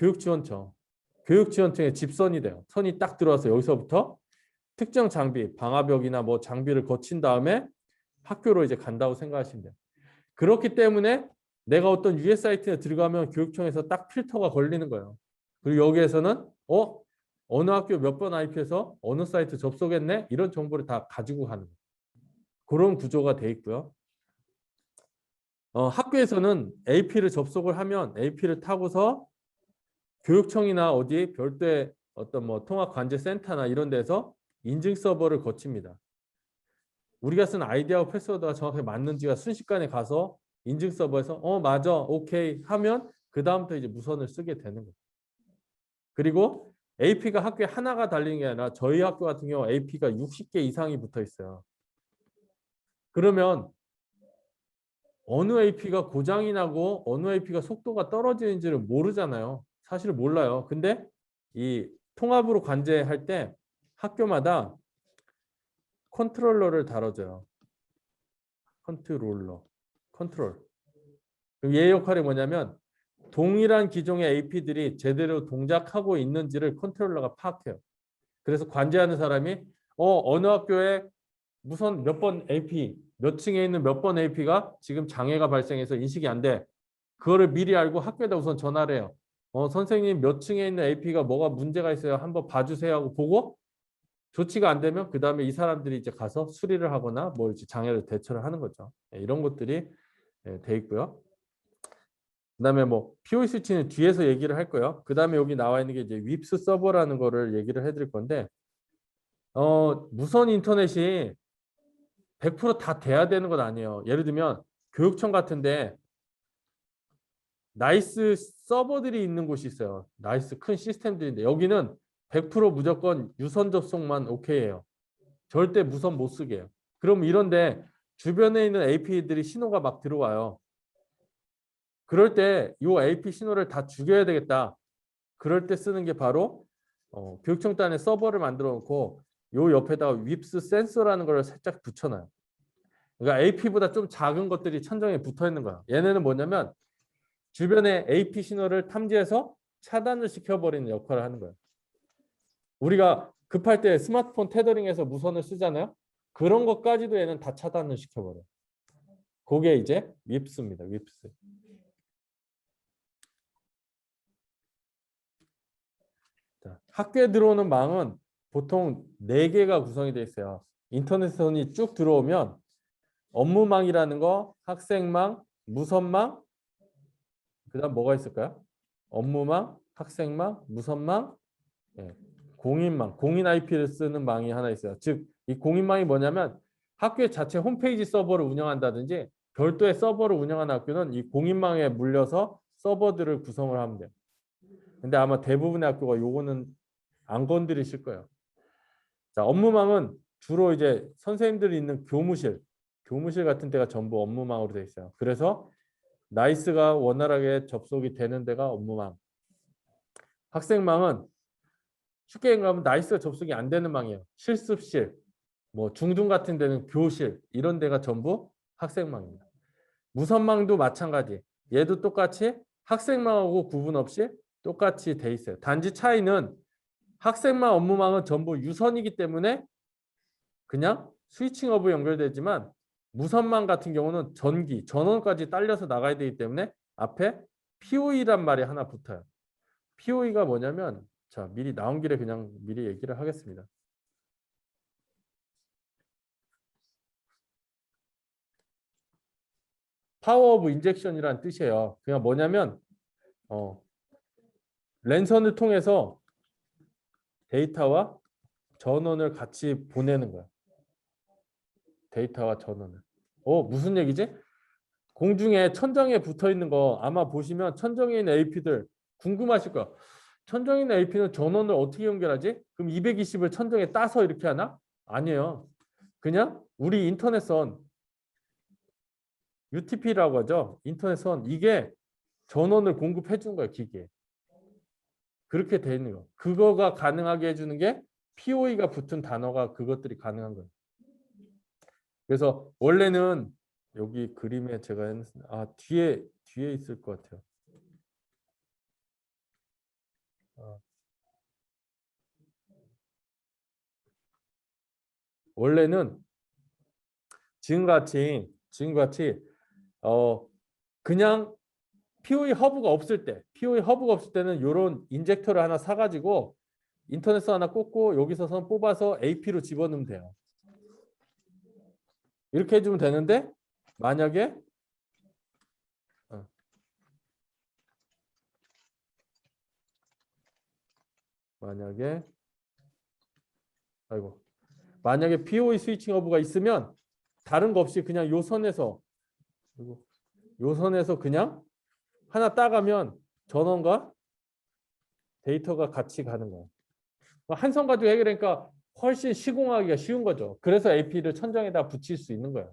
교육지원청의 집선이 돼요. 선이 딱 들어와서 여기서부터 특정 장비, 방화벽이나 뭐 장비를 거친 다음에 학교로 이제 간다고 생각하시면 돼요. 그렇기 때문에 내가 어떤 유해 사이트에 들어가면 교육청에서 딱 필터가 걸리는 거예요. 그리고 여기에서는 어느 학교 몇 번 IP에서 어느 사이트 접속했네? 이런 정보를 다 가지고 가는 거예요. 그런 구조가 돼 있고요. 학교에서는 AP를 접속을 하면 AP를 타고서 교육청이나 어디 별도의 어떤 뭐 통합관제센터나 이런 데서 인증 서버를 거칩니다. 우리가 쓴 아이디하고 패스워드가 정확하게 맞는지가 순식간에 가서 인증 서버에서 맞아, 오케이 하면 그 다음부터 이제 무선을 쓰게 되는 거예요. 그리고 AP가 학교에 하나가 달리는 게 아니라 저희 학교 같은 경우 AP가 60개 이상이 붙어 있어요. 그러면 어느 AP가 고장이 나고 어느 AP가 속도가 떨어지는지를 모르잖아요. 사실 몰라요. 근데 이 통합으로 관제할 때 학교마다 컨트롤러를 다뤄줘요. 컨트롤. 얘 역할이 뭐냐면 동일한 기종의 AP들이 제대로 동작하고 있는지를 컨트롤러가 파악해요. 그래서 관제하는 사람이 어느 학교에 무선 몇 번 AP, 몇 층에 있는 몇 번 AP가 지금 장애가 발생해서 인식이 안 돼. 그거를 미리 알고 학교에다 우선 전화를 해요. 선생님 몇 층에 있는 AP가 뭐가 문제가 있어요. 한번 봐주세요 하고 보고 조치가 안 되면 그 다음에 이 사람들이 이제 가서 수리를 하거나 뭐 이제 장애를 대처를 하는 거죠. 이런 것들이 돼 있고요. 그다음에 뭐 POE 스위치는 뒤에서 얘기를 할 거예요. 그다음에 여기 나와 있는 게 이제 윕스 서버라는 거를 얘기를 해드릴 건데 무선 인터넷이 100%다 돼야 되는 건 아니에요. 예를 들면 교육청 같은데 나이스 서버들이 있는 곳이 있어요. 나이스 큰 시스템들인데 여기는 100% 무조건 유선 접속만 오케이예요. 절대 무선 못 쓰게 해요. 그럼 이런데 주변에 있는 AP들이 신호가 막 들어와요. 그럴 때 이 AP 신호를 다 죽여야 되겠다. 그럴 때 쓰는 게 바로 교육청단에 서버를 만들어 놓고 요 옆에다가 윕스 센서라는 걸 살짝 붙여놔요. 그러니까 AP보다 좀 작은 것들이 천정에 붙어 있는 거야. 얘네는 뭐냐면 주변에 AP 신호를 탐지해서 차단을 시켜버리는 역할을 하는 거예요. 우리가 급할 때 스마트폰 테더링해서 무선을 쓰잖아요. 그런 것까지도 얘는 다 차단을 시켜버려요. 그게 이제 윕스입니다. 윕스. 자, 학교에 들어오는 망은 보통 4개가 구성이 되어 있어요. 인터넷선이 쭉 들어오면 업무망이라는 거, 학생망, 무선망, 그다음 뭐가 있을까요? 업무망, 학생망, 무선망, 공인망, 공인 IP를 쓰는 망이 하나 있어요. 즉, 이 공인망이 뭐냐면 학교의 자체 홈페이지 서버를 운영한다든지 별도의 서버를 운영하는 학교는 이 공인망에 물려서 서버들을 구성을 하면 돼요. 근데 아마 대부분의 학교가 요거는 안 건드리실 거예요. 자, 업무망은 주로 이제 선생님들이 있는 교무실 같은 데가 전부 업무망으로 되어 있어요. 그래서 나이스가 원활하게 접속이 되는 데가 업무망. 학생망은 쉽게 얘기하면 나이스가 접속이 안 되는 망이에요. 실습실, 뭐 중등 같은 데는 교실 이런 데가 전부 학생망입니다. 무선망도 마찬가지. 얘도 똑같이 학생망하고 구분 없이 똑같이 돼 있어요. 단지 차이는 학생망 업무망은 전부 유선이기 때문에 그냥 스위칭 허브 연결되지만 무선망 같은 경우는 전기, 전원까지 딸려서 나가야 되기 때문에 앞에 POE란 말이 하나 붙어요. POE가 뭐냐면 자, 미리 나온 길에 그냥 미리 얘기를 하겠습니다. 파워 오브 인젝션이라는 뜻이에요. 그냥 뭐냐면 랜선을 통해서 데이터와 전원을 같이 보내는 거야. 데이터와 전원을. 무슨 얘기지? 공중에 천정에 붙어 있는 거 아마 보시면 천정에 있는 AP들 궁금하실 거야. 천정에 있는 AP는 전원을 어떻게 연결하지? 그럼 220을 천정에 따서 이렇게 하나? 아니에요. 그냥 우리 인터넷선 UTP라고 하죠. 인터넷선 이게 전원을 공급해 준 거예요. 기계에. 그렇게 돼 있는 거. 그거가 가능하게 해주는 게 POE가 붙은 단어가 그것들이 가능한 거예요. 그래서 원래는 여기 그림에 제가 뒤에 있을 것 같아요. 원래는 지금같이 그냥 POE 허브가 없을 때는 이런 인젝터를 하나 사가지고 인터넷 하나 꽂고 여기서 선 뽑아서 AP로 집어넣으면 돼요. 이렇게 해주면 되는데 만약에 만약에 POE 스위칭 허브가 있으면 다른 거 없이 그냥 요 선에서 그냥 하나 따가면 전원과 데이터가 같이 가는 거예요. 한 선 가지고 해결하니까 훨씬 시공하기가 쉬운 거죠. 그래서 AP를 천정에다 붙일 수 있는 거예요.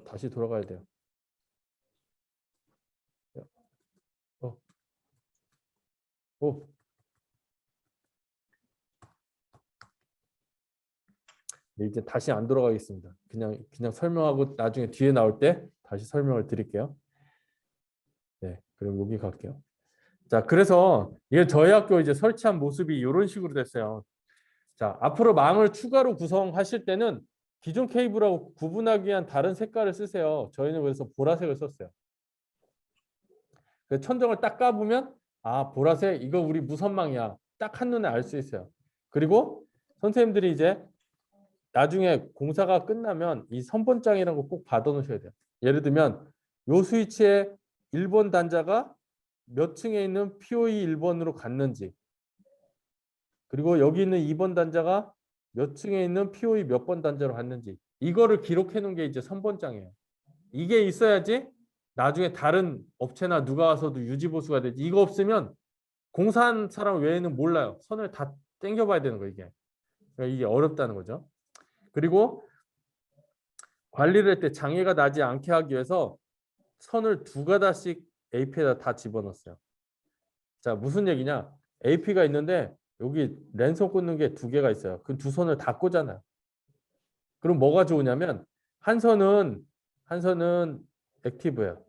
다시 돌아가야 돼요. 이제 다시 안 돌아가겠습니다. 그냥 설명하고 나중에 뒤에 나올 때 다시 설명을 드릴게요. 네, 그럼 여기 갈게요. 자, 그래서 이게 저희 학교 이제 설치한 모습이 이런 식으로 됐어요. 자, 앞으로 망을 추가로 구성하실 때는 기존 케이블하고 구분하기 위한 다른 색깔을 쓰세요. 저희는 그래서 보라색을 썼어요. 그 천정을 딱 까보면 아, 보라색 이거 우리 무선망이야. 딱 한눈에 알 수 있어요. 그리고 선생님들이 이제 나중에 공사가 끝나면 이 선본장이라는 거 꼭 받아 놓으셔야 돼요. 예를 들면 요 스위치의 1번 단자가 몇 층에 있는 POE 1번으로 갔는지, 그리고 여기 있는 2번 단자가 몇 층에 있는 POE 몇 번 단자로 갔는지, 이거를 기록해 놓은 게 이제 선본장이에요. 이게 있어야지 나중에 다른 업체나 누가 와서도 유지보수가 되지. 이거 없으면 공사한 사람 외에는 몰라요. 선을 다 땡겨봐야 되는 거예요, 이게. 그러니까 이게 어렵다는 거죠. 그리고 관리를 할 때 장애가 나지 않게 하기 위해서 선을 두 가닥씩 AP에다 다 집어넣었어요. 자, 무슨 얘기냐? AP가 있는데 여기 랜선 꽂는 게 두 개가 있어요. 그 두 선을 다 꽂잖아요. 그럼 뭐가 좋으냐면 한 선은 액티브예요.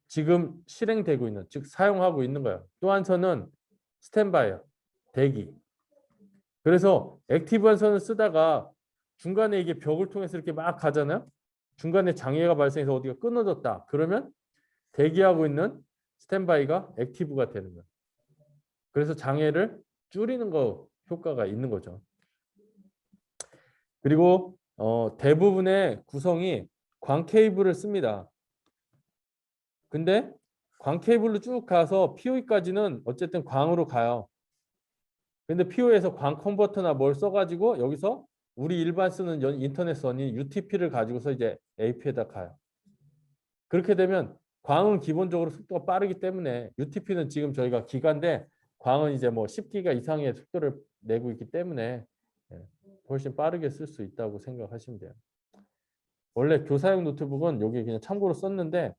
지금 실행되고 있는, 즉 사용하고 있는 거예요. 또 한 선은 스탠바이예요. 대기. 그래서 액티브한 선을 쓰다가 중간에 이게 벽을 통해서 이렇게 막 가잖아요. 중간에 장애가 발생해서 어디가 끊어졌다. 그러면 대기하고 있는 스탠바이가 액티브가 되는 거예요. 그래서 장애를 줄이는 거 효과가 있는 거죠. 그리고 대부분의 구성이 광 케이블을 씁니다. 근데 광 케이블로 쭉 가서 POE까지는 어쨌든 광으로 가요. 근데 PO에서 광 컨버터나 뭘 써가지고 여기서 우리 일반 쓰는 인터넷 선인 UTP를 가지고서 이제 AP에다 가요. 그렇게 되면 광은 기본적으로 속도가 빠르기 때문에, UTP는 지금 저희가 기가인데 광은 이제 뭐 10기가 이상의 속도를 내고 있기 때문에 훨씬 빠르게 쓸 수 있다고 생각하시면 돼요. 원래 교사용 노트북은 여기 그냥 참고로 썼는데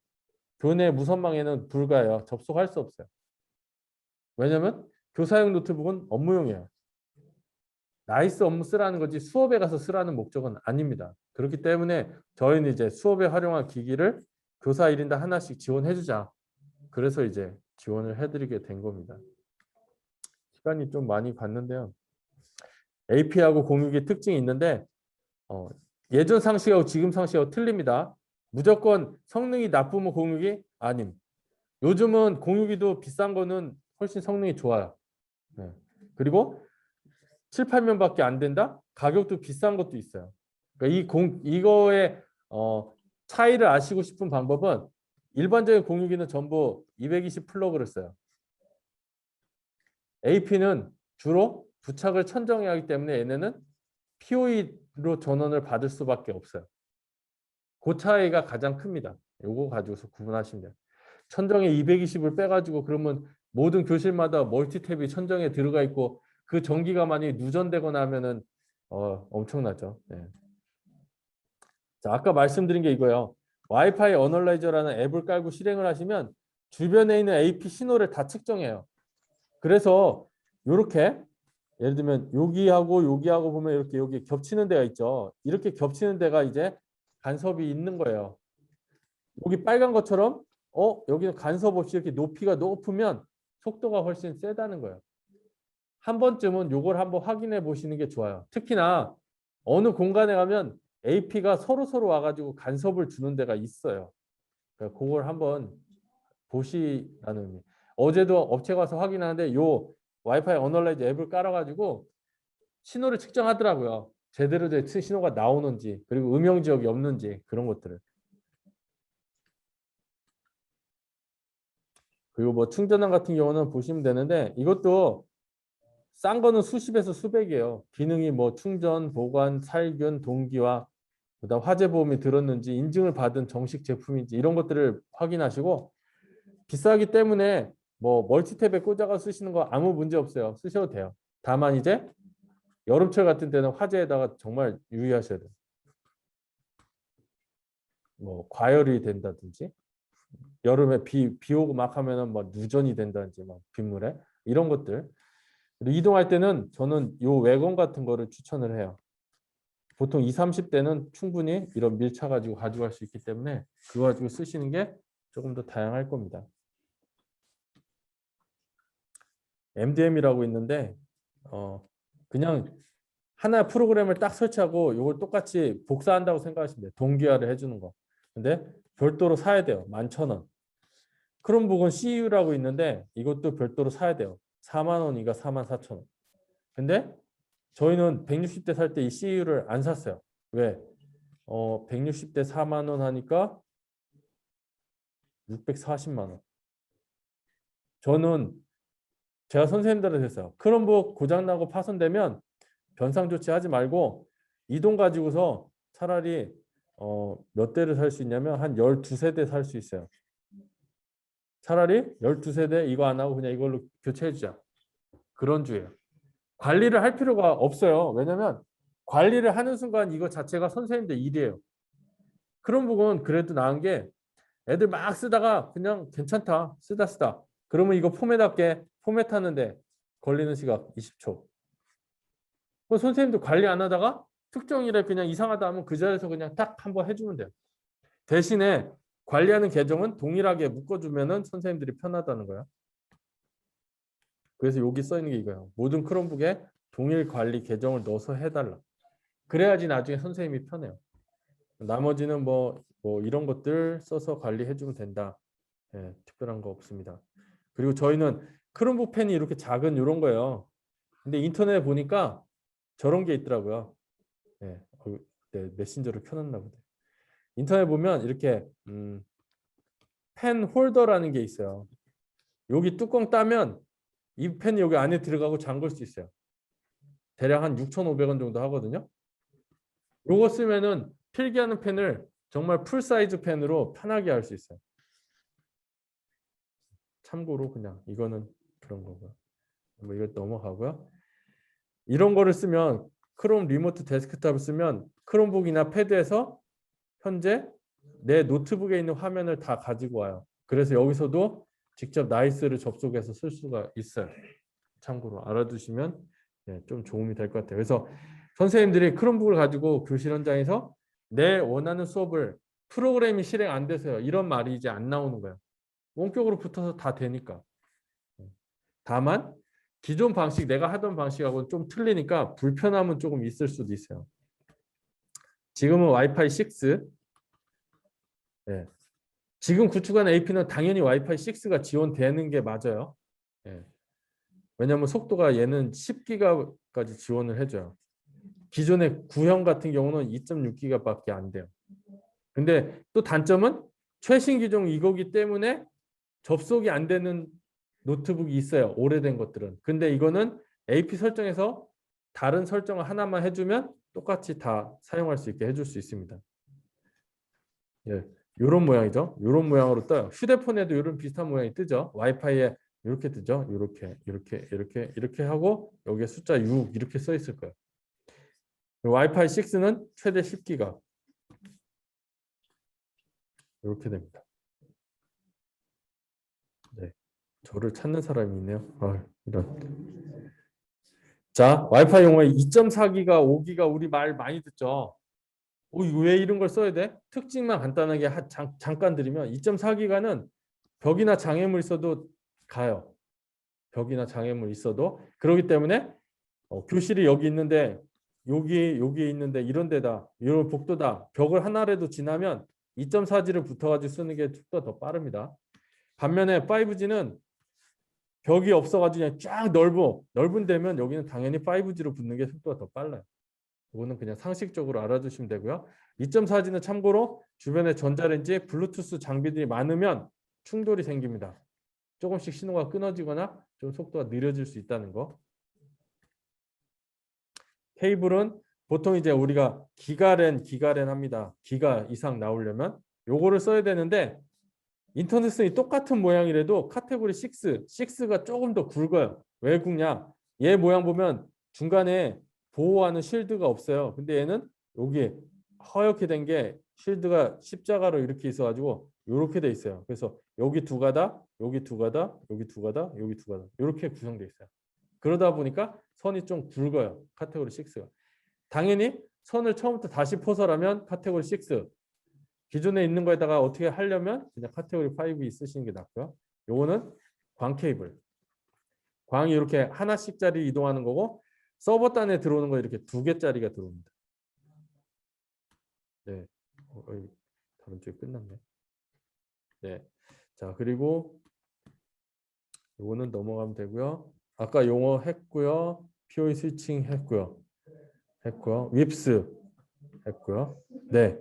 교내 무선망에는 불가해요. 접속할 수 없어요. 왜냐면 교사용 노트북은 업무용이에요. 나이스 업무 쓰라는 거지 수업에 가서 쓰라는 목적은 아닙니다. 그렇기 때문에 저희는 이제 수업에 활용한 기기를 교사 1인당 하나씩 지원해 주자. 그래서 이제 지원을 해드리게 된 겁니다. 시간이 좀 많이 갔는데요. AP하고 공유기 특징이 있는데 예전 상식하고 지금 상식하고 틀립니다. 무조건 성능이 나쁘면 공유기? 아님. 요즘은 공유기도 비싼 거는 훨씬 성능이 좋아요. 네. 그리고 7, 8년밖에 안 된다? 가격도 비싼 것도 있어요. 그러니까 이거의 차이를 아시고 싶은 방법은 일반적인 공유기는 전부 220 플러그를 써요. AP는 주로 부착을 천정해야 하기 때문에 얘네는 POE로 전원을 받을 수밖에 없어요. 그 차이가 가장 큽니다. 요거 가지고서 구분하시면 돼요. 천정에 220을 빼가지고 그러면 모든 교실마다 멀티탭이 천정에 들어가 있고 그 전기가 만약에 누전되거나 하면은 엄청나죠. 네. 자, 아까 말씀드린 게 이거예요. 와이파이 어널라이저라는 앱을 깔고 실행을 하시면 주변에 있는 AP 신호를 다 측정해요. 그래서 이렇게 예를 들면 여기하고 보면 이렇게 여기 겹치는 데가 있죠. 이렇게 겹치는 데가 이제 간섭이 있는 거예요. 여기 빨간 것처럼 여기는 간섭 없이 이렇게 높이가 높으면 속도가 훨씬 세다는 거예요. 한 번쯤은 이걸 한번 확인해 보시는 게 좋아요. 특히나 어느 공간에 가면 AP가 서로 와가지고 간섭을 주는 데가 있어요. 그러니까 그걸 한번 보시라는 의미. 어제도 업체 가서 확인하는데 요 와이파이 어널라이저 앱을 깔아가지고 신호를 측정하더라고요. 제대로 된 신호가 나오는지, 그리고 음영 지역이 없는지 그런 것들을. 그리고 뭐 충전함 같은 경우는 보시면 되는데 이것도 싼 거는 수십에서 수백이에요. 기능이 뭐 충전, 보관, 살균, 동기화, 그다음 화재 보험이 들었는지 인증을 받은 정식 제품인지 이런 것들을 확인하시고, 비싸기 때문에 뭐 멀티탭에 꽂아가 쓰시는 거 아무 문제 없어요. 쓰셔도 돼요. 다만 이제 여름철 같은 때는 화재에다가 정말 유의하셔야 돼요. 뭐 과열이 된다든지 여름에 비 오고 막 하면은 뭐 누전이 된다든지 막 빗물에 이런 것들. 그리고 이동할 때는 저는 요 외건 같은 거를 추천을 해요. 보통 20, 30대는 충분히 이런 밀차 가지고 가져갈 수 있기 때문에 그거 가지고 쓰시는 게 조금 더 다양할 겁니다. MDM이라고 있는데 그냥 하나 프로그램을 딱 설치하고 이걸 똑같이 복사한다고 생각하시면 돼요. 동기화를 해주는 거. 근데 별도로 사야 돼요. 11,000원. 크롬북은 CU라고 있는데 이것도 별도로 사야 돼요. 4만 원이가 44,000원. 근데 저희는 160대 살 때 이 CU를 안 샀어요. 왜? 160대 4만 원 하니까 640만 원. 저는 제가 선생님들한테 했어요. 크롬북 고장나고 파손되면 변상 조치하지 말고 이 돈 가지고서 차라리 몇 대를 살 수 있냐면 한 12세대 살 수 있어요. 차라리 12세대 이거 안 하고 그냥 이걸로 교체해 주자. 그런 주예요. 관리를 할 필요가 없어요. 왜냐면 관리를 하는 순간 이거 자체가 선생님들 일이에요. 크롬북은 그래도 나은 게 애들 막 쓰다가 그냥 괜찮다. 쓰다. 그러면 이거 포맷할게. 포맷하는데 걸리는 시각 20초. 선생님도 관리 안 하다가 특정일에 그냥 이상하다 하면 그 자리에서 그냥 딱 한번 해주면 돼요. 대신에 관리하는 계정은 동일하게 묶어주면 선생님들이 편하다는 거야. 그래서 여기 써 있는 게 이거예요. 모든 크롬북에 동일 관리 계정을 넣어서 해달라. 그래야지 나중에 선생님이 편해요. 나머지는 뭐 이런 것들 써서 관리해주면 된다. 예, 특별한 거 없습니다. 그리고 저희는 크롬북 펜이 이렇게 작은 이런 거예요. 근데 인터넷에 보니까 저런 게 있더라고요. 네, 네, 메신저를 켜놨나 보네. 인터넷 보면 이렇게 펜 홀더라는 게 있어요. 여기 뚜껑 따면 이 펜이 여기 안에 들어가고 잠글 수 있어요. 대략 한 6,500원 정도 하거든요. 요거 쓰면은 필기하는 펜을 정말 풀 사이즈 펜으로 편하게 할 수 있어요. 참고로 그냥 이거는 그런 거고요. 뭐 이거 넘어가고요. 이런 거를 쓰면 크롬 리모트 데스크탑을 쓰면 크롬북이나 패드에서 현재 내 노트북에 있는 화면을 다 가지고 와요. 그래서 여기서도 직접 나이스를 접속해서 쓸 수가 있어요. 참고로 알아두시면 좀 도움이 될 것 같아요. 그래서 선생님들이 크롬북을 가지고 교실 현장에서 내 원하는 수업을 프로그램이 실행 안 돼서요. 이런 말이 이제 안 나오는 거예요. 원격으로 붙어서 다 되니까. 다만 기존 방식 내가 하던 방식하고는 좀 틀리니까 불편함은 조금 있을 수도 있어요. 지금은 와이파이 6. 네. 지금 구축한 AP는 당연히 와이파이 6가 지원되는 게 맞아요. 네. 왜냐하면 속도가 얘는 10기가까지 지원을 해줘요. 기존의 9형 같은 경우는 2.6기가밖에 안 돼요. 근데 또 단점은 최신 기종 이거기 때문에 접속이 안 되는 노트북이 있어요. 오래된 것들은. 근데 이거는 AP 설정에서 다른 설정을 하나만 해주면 똑같이 다 사용할 수 있게 해줄 수 있습니다. 예, 이런 모양이죠. 이런 모양으로 떠요. 휴대폰에도 이런 비슷한 모양이 뜨죠. 와이파이에 이렇게 뜨죠. 이렇게 하고 여기에 숫자 6 이렇게 써 있을 거예요. 와이파이 6는 최대 10기가 이렇게 됩니다. 네, 저를 찾는 사람이 있네요. 이런. 자, 와이파이 용어에 2.4기가, 5기가 우리 말 많이 듣죠. 왜 이런 걸 써야 돼? 특징만 간단하게 잠깐 드리면 2.4기가는 벽이나 장애물 있어도 가요. 벽이나 장애물 있어도. 그렇기 때문에 교실이 여기 있는데 여기 있는데 이런 데다 이런 복도다 벽을 하나라도 지나면 2.4G를 붙어가지고 쓰는 게 속도가 더 빠릅니다. 반면에 5G는 벽이 없어가지고 그냥 쫙 넓은 데면 여기는 당연히 5G로 붙는 게 속도가 더 빨라요. 이거는 그냥 상식적으로 알아두시면 되고요. 2.4G는 참고로 주변에 전자레인지, 블루투스 장비들이 많으면 충돌이 생깁니다. 조금씩 신호가 끊어지거나 좀 속도가 느려질 수 있다는 거. 케이블은 보통 이제 우리가 기가랜 합니다. 기가 이상 나오려면 요거를 써야 되는데 인터넷선이 똑같은 모양이라도 카테고리 6가 조금 더 굵어요. 왜 굵냐? 얘 모양 보면 중간에 보호하는 쉴드가 없어요. 근데 얘는 여기 허옇게 된 게 쉴드가 십자가로 이렇게 있어가지고 이렇게 돼 있어요. 그래서 여기 두 가닥, 여기 두 가닥, 여기 두 가닥, 여기 두 가닥 이렇게 구성돼 있어요. 그러다 보니까 선이 좀 굵어요. 카테고리 6가. 당연히 선을 처음부터 다시 포설하면 카테고리 6. 기존에 있는 거에다가 어떻게 하려면 그냥 카테고리 5 있으시는 게 낫고요. 요거는 광 케이블. 광이 이렇게 하나씩짜리 이동하는 거고 서버 단에 들어오는 거 이렇게 2개짜리가 들어옵니다. 네. 다른 쪽이 끝났네. 네. 자, 그리고 요거는 넘어가면 되고요. 아까 용어 했고요. POE 스위칭 했고요. 윕스 했고요. 네.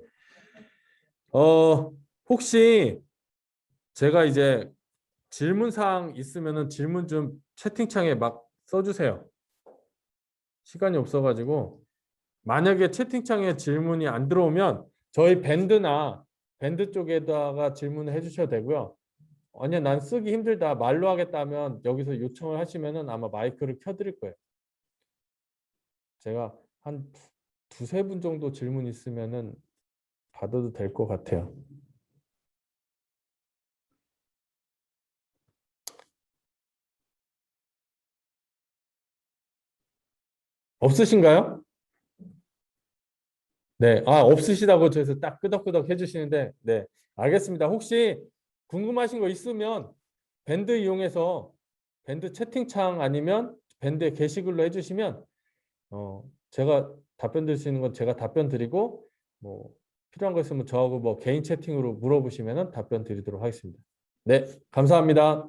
혹시 제가 이제 질문 사항 있으면은 질문 좀 채팅창에 막 써주세요. 시간이 없어가지고 만약에 채팅창에 질문이 안 들어오면 저희 밴드 쪽에다가 질문을 해주셔도 되고요. 아니야, 난 쓰기 힘들다, 말로 하겠다면 여기서 요청을 하시면은 아마 마이크를 켜드릴 거예요. 제가 한 두세 분 정도 질문 있으면은 받아도 될 것 같아요. 없으신가요? 네, 없으시다고 저에서 딱 끄덕끄덕 해주시는데, 네, 알겠습니다. 혹시 궁금하신 거 있으면 밴드 이용해서 밴드 채팅창 아니면 밴드 게시글로 해주시면 제가 답변 드릴 수 있는 건 제가 답변 드리고, 뭐 필요한 거 있으면 저하고 뭐 개인 채팅으로 물어보시면 답변 드리도록 하겠습니다. 네, 감사합니다.